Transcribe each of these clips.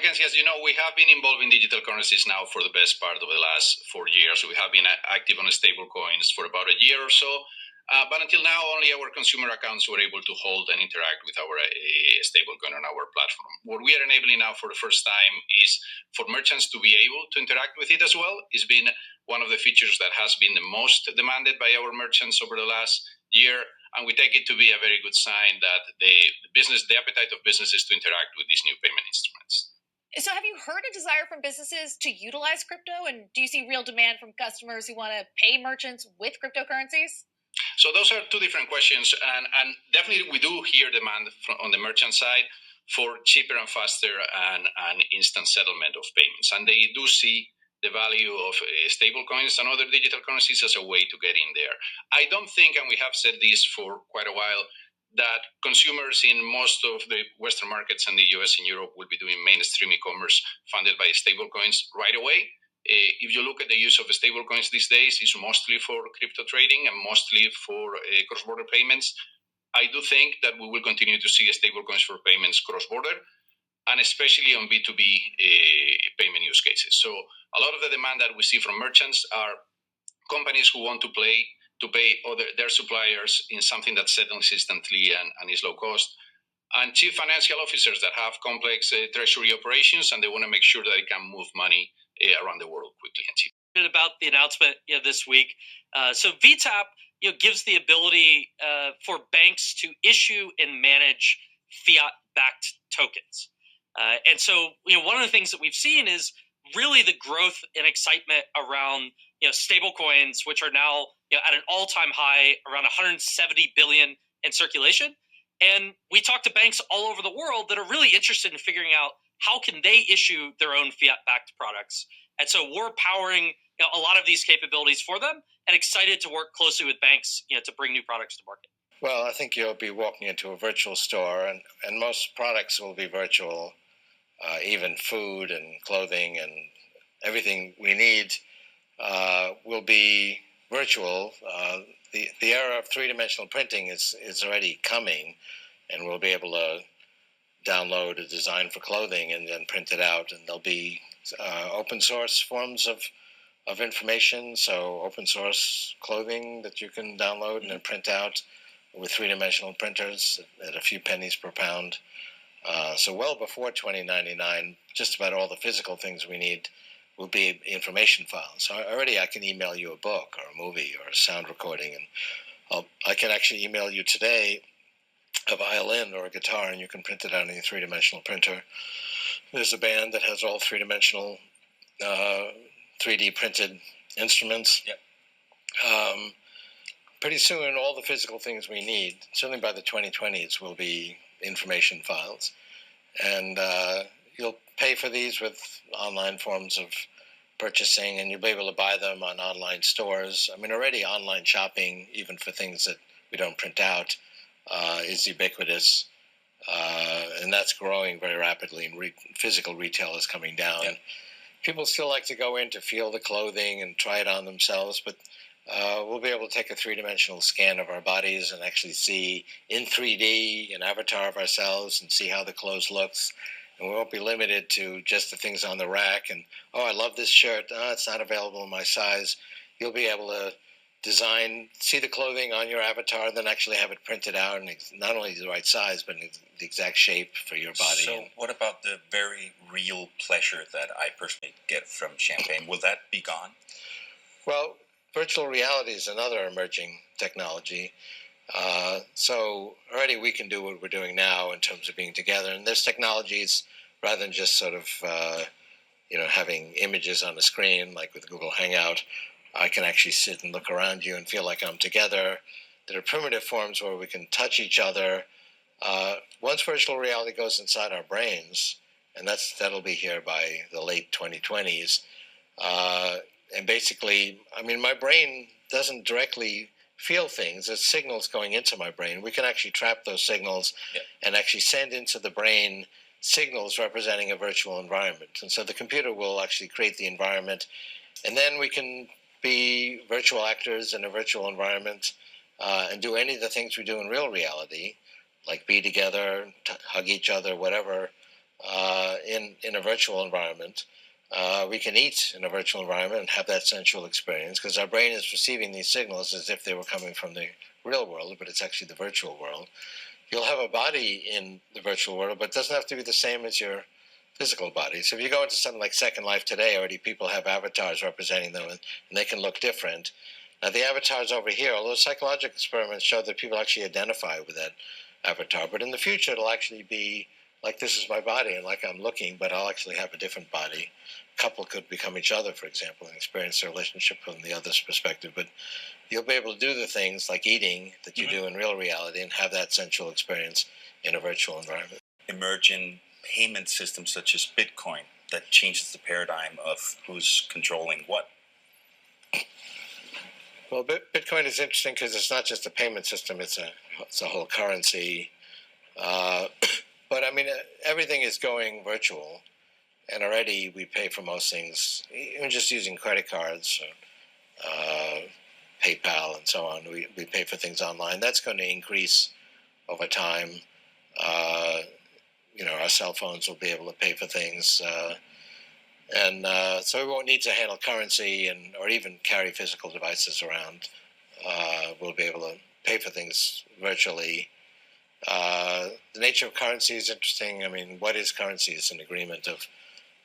Mackenzie, as you know, we have been involved in digital currencies now for the best part of the last 4 years. We have been active on stable coins for about a year or so. But until now, only our consumer accounts were able to hold and interact with our stablecoin on our platform. What we are enabling now for the first time is for merchants to be able to interact with it as well. It's been one of the features that has been the most demanded by our merchants over the last year, and we take it to be a very good sign that the appetite of businesses to interact with these new payment instruments. So have you heard a desire from businesses to utilize crypto, and do you see real demand from customers who want to pay merchants with cryptocurrencies? So those are two different questions, and definitely we do hear demand on the merchant side for cheaper and faster and instant settlement of payments, and they do see the value of stable coins and other digital currencies as a way to get in there. I don't think, and we have said this for quite a while, that consumers in most of the Western markets and the US and Europe will be doing mainstream e-commerce funded by stablecoins right away. If you look at the use of stablecoins these days, it's mostly for crypto trading and mostly for cross-border payments. I do think that we will continue to see stablecoins for payments cross-border, and especially on B2B payment use cases. So a lot of the demand that we see from merchants are companies who want to pay their suppliers in something that settles instantly and is low cost, and chief financial officers that have complex treasury operations, and they want to make sure that they can move money around the world quickly and cheap. About the announcement this week. So VTAP gives the ability for banks to issue and manage fiat-backed tokens. And so one of the things that we've seen is really the growth and excitement around stable coins, which are now at an all-time high, around 170 billion in circulation. And we talk to banks all over the world that are really interested in figuring out how can they issue their own fiat-backed products. And so we're powering a lot of these capabilities for them, and excited to work closely with banks to bring new products to market. Well, I think you'll be walking into a virtual store, and most products will be virtual, even food and clothing and everything we need will be virtual. The era of three-dimensional printing is already coming, and we'll be able to download a design for clothing and then print it out, and there'll be open source forms of information, so open source clothing that you can download and then print out with three-dimensional printers at a few pennies per pound. So well before 2099, just about all the physical things we need will be information files. So already I can email you a book or a movie or a sound recording, and I can actually email you today a violin or a guitar, and you can print it out on your three-dimensional printer. There's a band that has all three-dimensional 3D printed instruments. Yep. Pretty soon, all the physical things we need, certainly by the 2020s, will be information files. And you'll pay for these with online forms of purchasing, and you'll be able to buy them on online stores. I mean, already online shopping, even for things that we don't print out, is ubiquitous. And that's growing very rapidly, and physical retail is coming down. Yep. People still like to go in to feel the clothing and try it on themselves, but we'll be able to take a three-dimensional scan of our bodies and actually see in 3D an avatar of ourselves and see how the clothes looks. And we won't be limited to just the things on the rack and, oh, I love this shirt. Oh, it's not available in my size. You'll be able to see the clothing on your avatar, then actually have it printed out, and not only the right size, but the exact shape for your body. So what about the very real pleasure that I personally get from champagne? Will that be gone? Well, virtual reality is another emerging technology. So already we can do what we're doing now in terms of being together. And there's technologies, rather than just sort of, having images on the screen, like with Google Hangout, I can actually sit and look around you and feel like I'm together. There are primitive forms where we can touch each other. Once virtual reality goes inside our brains, and that'll be here by the late 2020s, and basically, I mean, my brain doesn't directly feel things. There's signals going into my brain. We can actually trap those signals and actually send into the brain signals representing a virtual environment. And so the computer will actually create the environment, and then we can be virtual actors in a virtual environment and do any of the things we do in real reality, like be together, hug each other, whatever, in a virtual environment. We can eat in a virtual environment and have that sensual experience because our brain is receiving these signals as if they were coming from the real world, but it's actually the virtual world. You'll have a body in the virtual world, but it doesn't have to be the same as your physical body. So if you go into something like Second Life today, already people have avatars representing them, and they can look different. Now, the avatars over here, although psychological experiments show that people actually identify with that avatar, but in the future, it'll actually be like this is my body and like I'm looking, but I'll actually have a different body. A couple could become each other, for example, and experience their relationship from the other's perspective. But you'll be able to do the things like eating that you do in real reality and have that sensual experience in a virtual environment. Emerging payment systems such as Bitcoin that changes the paradigm of who's controlling what. Well, Bitcoin is interesting because it's not just a payment system; it's a whole currency. But I mean, everything is going virtual, and already we pay for most things, even just using credit cards, PayPal, and so on. We pay for things online. That's going to increase over time. Our cell phones will be able to pay for things. So we won't need to handle currency or even carry physical devices around. We'll be able to pay for things virtually. The nature of currency is interesting. I mean, what is currency? It's an agreement of,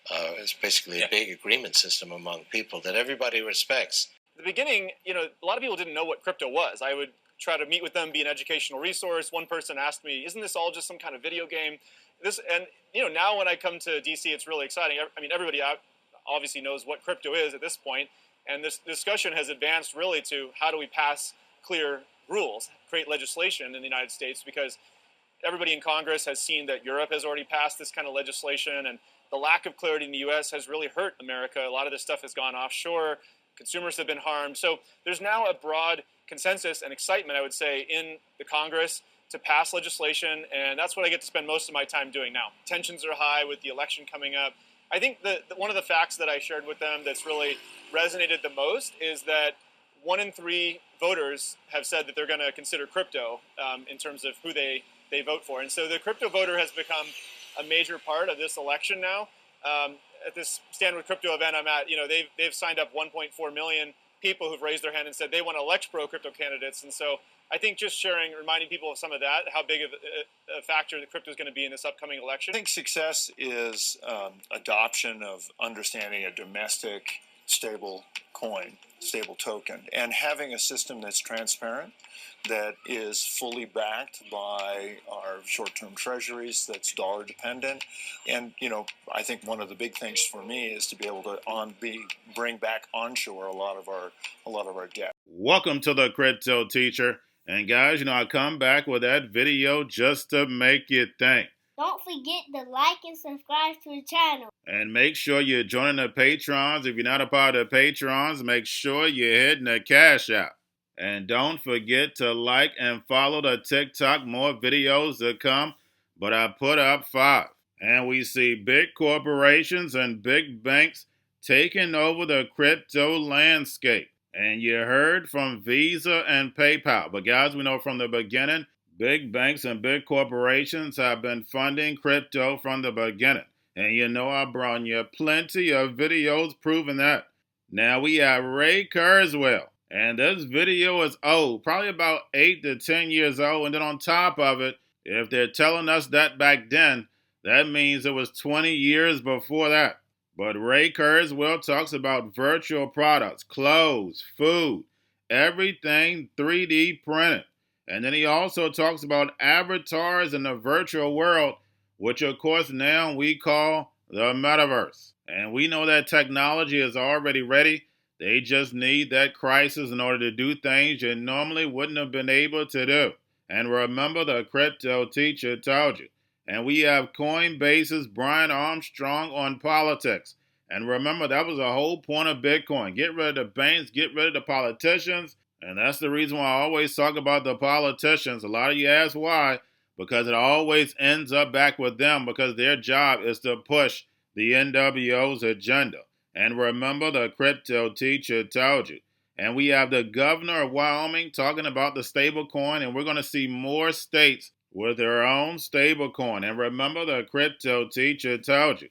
it's basically a big agreement system among people that everybody respects. At the beginning, a lot of people didn't know what crypto was. I would try to meet with them, be an educational resource. One person asked me, isn't this all just some kind of video game? Now when I come to DC, it's really exciting. I mean, everybody obviously knows what crypto is at this point, and this discussion has advanced really to how do we pass clear rules, create legislation in the United States, because everybody in Congress has seen that Europe has already passed this kind of legislation, and the lack of clarity in the U.S. has really hurt America. A lot of this stuff has gone offshore. Consumers have been harmed. So there's now a broad consensus and excitement, I would say, in the Congress to pass legislation, and that's what I get to spend most of my time doing now. Tensions are high with the election coming up. I think one of the facts that I shared with them that's really resonated the most is that 1 in 3 voters have said that they're going to consider crypto in terms of who they vote for. And so the crypto voter has become a major part of this election now. At this Stand With Crypto event I'm at, they've signed up 1.4 million people who've raised their hand and said they want to elect pro-crypto candidates. And so I think just reminding people of some of that, how big of a factor that crypto is going to be in this upcoming election. I think success is adoption of understanding a domestic stable coin, stable token, and having a system that's transparent, that is fully backed by our short-term treasuries, that's dollar dependent. And I think one of the big things for me is to be able to bring back onshore a lot of our debt. Welcome to the Crypto Teacher. And guys, I come back with that video just to make you think. Don't forget to like and subscribe to the channel. And make sure you're joining the Patrons. If you're not a part of the Patrons, make sure you're hitting the Cash App. And don't forget to like and follow the TikTok. More videos to come, but I put up 5. And we see big corporations and big banks taking over the crypto landscape. And you heard from Visa and PayPal. But guys, we know from the beginning, big banks and big corporations have been funding crypto from the beginning. And I brought you plenty of videos proving that. Now we have Ray Kurzweil. And this video is old, probably about 8 to 10 years old. And then on top of it, if they're telling us that back then, that means it was 20 years before that. But Ray Kurzweil talks about virtual products, clothes, food, everything 3D printed. And then he also talks about avatars in the virtual world, which of course now we call the metaverse. And we know that technology is already ready. They just need that crisis in order to do things you normally wouldn't have been able to do. And remember, the Crypto Teacher told you. And we have Coinbase's Brian Armstrong on politics. And remember, that was the whole point of Bitcoin. Get rid of the banks, get rid of the politicians. And that's the reason why I always talk about the politicians. A lot of you ask why. Because it always ends up back with them, because their job is to push the NWO's agenda. And remember, the Crypto Teacher told you. And we have the governor of Wyoming talking about the stable coin, and we're going to see more states with their own stablecoin. And remember, the crypto teacher told you.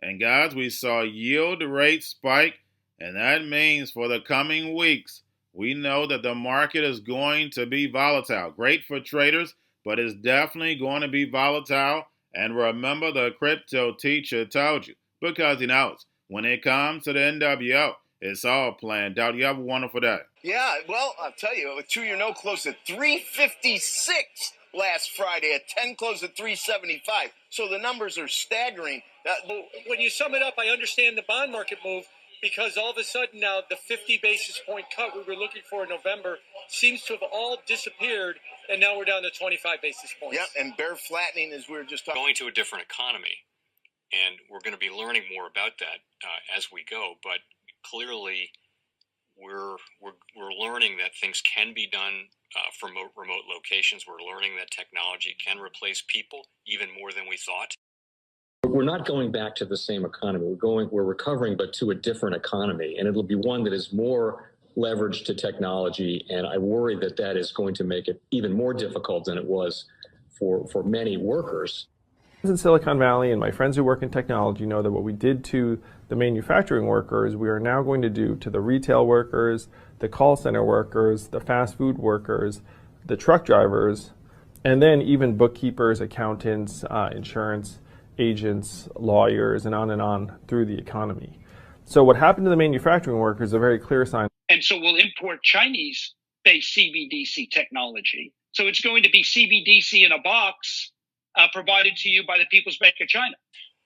And guys, we saw yield rates spike, and that means for the coming weeks, we know that the market is going to be volatile. Great for traders, but it's definitely going to be volatile. And remember, the crypto teacher told you, because he knows when it comes to the NWO, it's all planned out. You have a wonderful day. Yeah, well, I'll tell you, with 2-year note closed at 356 last Friday. At 10 closed at 375. So the numbers are staggering. When you sum it up, I understand the bond market move, because all of a sudden now the 50 basis point cut we were looking for in November seems to have all disappeared, and now we're down to 25 basis points. Yep, and bear flattening, as we were just talking. Going to a different economy, and we're going to be learning more about that as we go. But clearly, we're learning that things can be done from remote locations. We're learning that technology can replace people even more than we thought. We're not going back to the same economy. We're recovering, but to a different economy, and it'll be one that is more leveraged to technology. And I worry that that is going to make it even more difficult than it was for many workers. In Silicon Valley, and my friends who work in technology know that what we did to the manufacturing workers, we are now going to do to the retail workers, the call center workers, the fast food workers, the truck drivers, and then even bookkeepers, accountants, insurance agents, lawyers, and on through the economy. So what happened to the manufacturing workers is a very clear sign. And so we'll import Chinese-based CBDC technology. So it's going to be CBDC in a box provided to you by the People's Bank of China.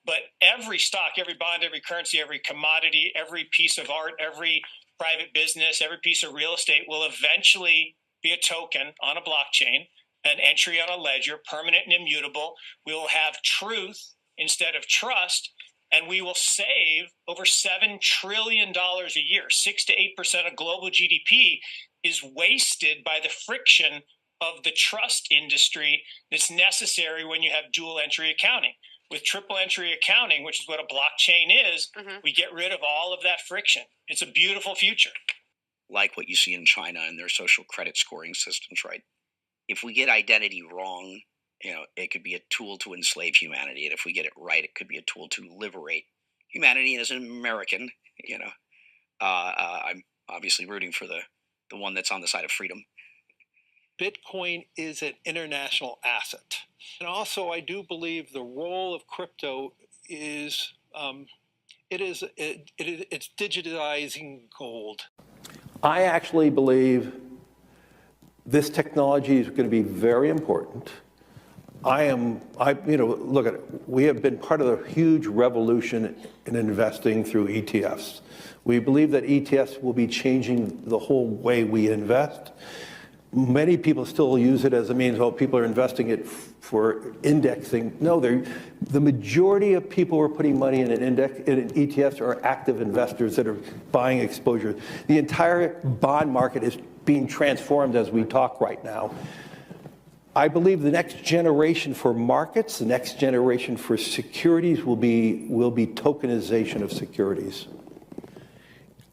But every stock, every bond, every currency, every commodity, every piece of art, every private business, every piece of real estate will eventually be a token on a blockchain, an entry on a ledger, permanent and immutable. We will have truth instead of trust, and we will save over $7 trillion a year. 6 to 8% of global GDP is wasted by the friction of the trust industry that's necessary when you have dual entry accounting. With triple entry accounting, which is what a blockchain is, we get rid of all of that friction. It's a beautiful future. Like what you see in China and their social credit scoring systems, right? If we get identity wrong, it could be a tool to enslave humanity. And if we get it right, it could be a tool to liberate humanity. And as an American, I'm obviously rooting for the one that's on the side of freedom. Bitcoin is an international asset. And also, I do believe the role of crypto is, it's digitizing gold. I actually believe this technology is going to be very important. Look at it. We have been part of the huge revolution in investing through ETFs. We believe that ETFs will be changing the whole way we invest. Many people still use it as a means, people are investing it for indexing. No, the majority of people who are putting money in in ETFs are active investors that are buying exposure. The entire bond market is being transformed as we talk right now. I believe the next generation for markets, the next generation for securities will be tokenization of securities.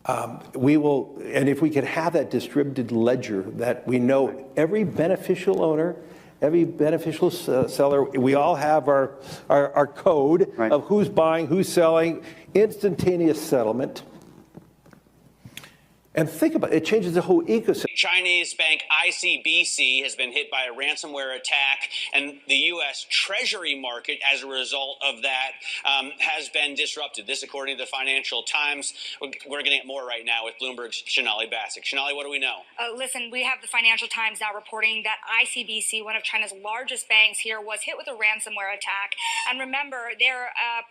And if we could have that distributed ledger that we know every beneficial owner, every beneficial seller, we all have our code of who's buying, who's selling, instantaneous settlement. And think about it, it changes the whole ecosystem. Chinese bank ICBC has been hit by a ransomware attack, and the U.S. Treasury market, as a result of that, has been disrupted. This, according to the Financial Times. We're getting more right now with Bloomberg's Shonali Bassick. Shonali, what do we know? Listen, we have the Financial Times now reporting that ICBC, one of China's largest banks here, was hit with a ransomware attack. And remember, they're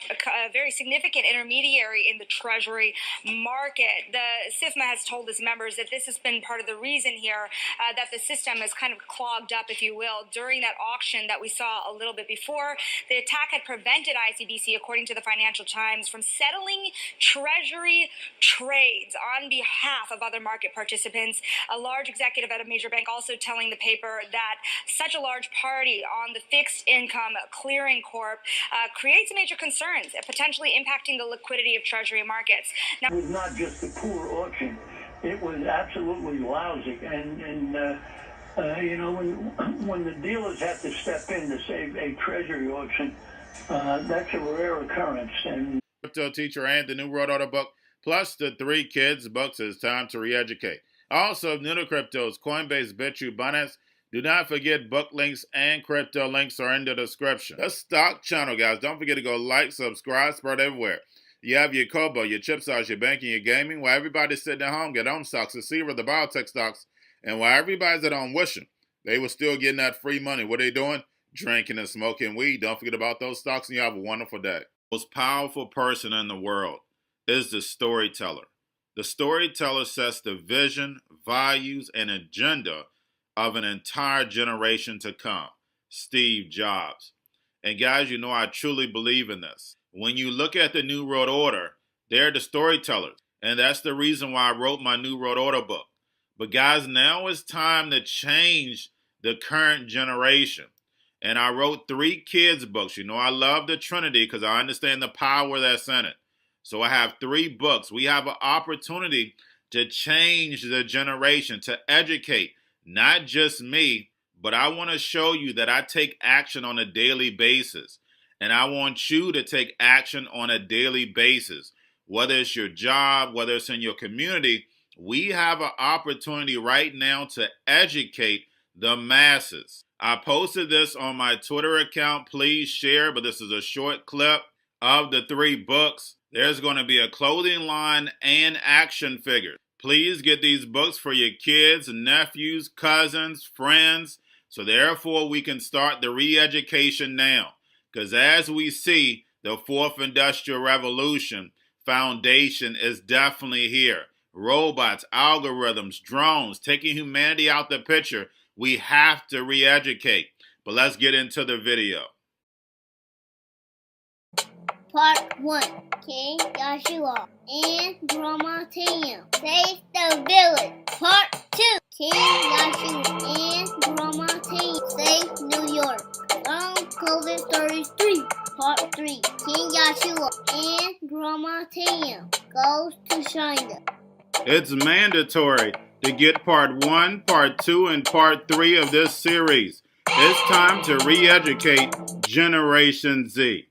a very significant intermediary in the Treasury market. The SIFMA has told its members that this has been part of the reason here that the system is kind of clogged up, if you will, during that auction that we saw a little bit before. The attack had prevented ICBC, according to the Financial Times, from settling Treasury trades on behalf of other market participants. A large executive at a major bank also telling the paper that such a large party on the fixed income clearing corp creates major concerns, potentially impacting the liquidity of Treasury markets. Now, it was not just a poor auction. It was absolutely lousy, and You know, when the dealers have to step in to save a treasury auction, that's a rare occurrence. And Cryptoteacher and the New World Order book, plus the 3 Kids books. It's time to re-educate. Also, new to cryptos, Coinbase, Bitrue, Binance. Do not forget book links and crypto links are in the description. The stock channel, guys. Don't forget to go like, subscribe, spread everywhere. You have your Kobo, your chip stocks, your banking, your gaming. While everybody's sitting at home, get on stocks, the Seaver, the biotech stocks. And while everybody's at home wishing they were still getting that free money, what are they doing? Drinking and smoking weed. Don't forget about those stocks, and you have a wonderful day. The most powerful person in the world is the storyteller. The storyteller sets the vision, values, and agenda of an entire generation to come. Steve Jobs. And guys, you know I truly believe in this. When you look at the New World Order, they're the storytellers. And that's the reason why I wrote my New World Order book. But guys, now it's time to change the current generation. And I wrote 3 kids books. You know I love the Trinity because I understand the power that's in it. So I have 3 books. We have an opportunity to change the generation, to educate, not just me, but I want to show you that I take action on a daily basis. And I want you to take action on a daily basis. Whether it's your job, whether it's in your community, we have an opportunity right now to educate the masses. I posted this on my Twitter account. Please share, but this is a short clip of the 3 books. There's going to be a clothing line and action figures. Please get these books for your kids, nephews, cousins, friends, so therefore we can start the re-education now. Because as we see, the 4th Industrial Revolution foundation is definitely here. Robots, algorithms, drones, taking humanity out the picture. We have to re-educate. But let's get into the video. Part 1. King Joshua and Grandma Tam save the village. Part 2. King Joshua and Grandma Tam save New York. Long COVID Stories 3. Part 3. King Joshua and Grandma Tam goes to China. It's mandatory to get part 1, part 2, and part 3 of this series. It's time to re-educate Generation Z.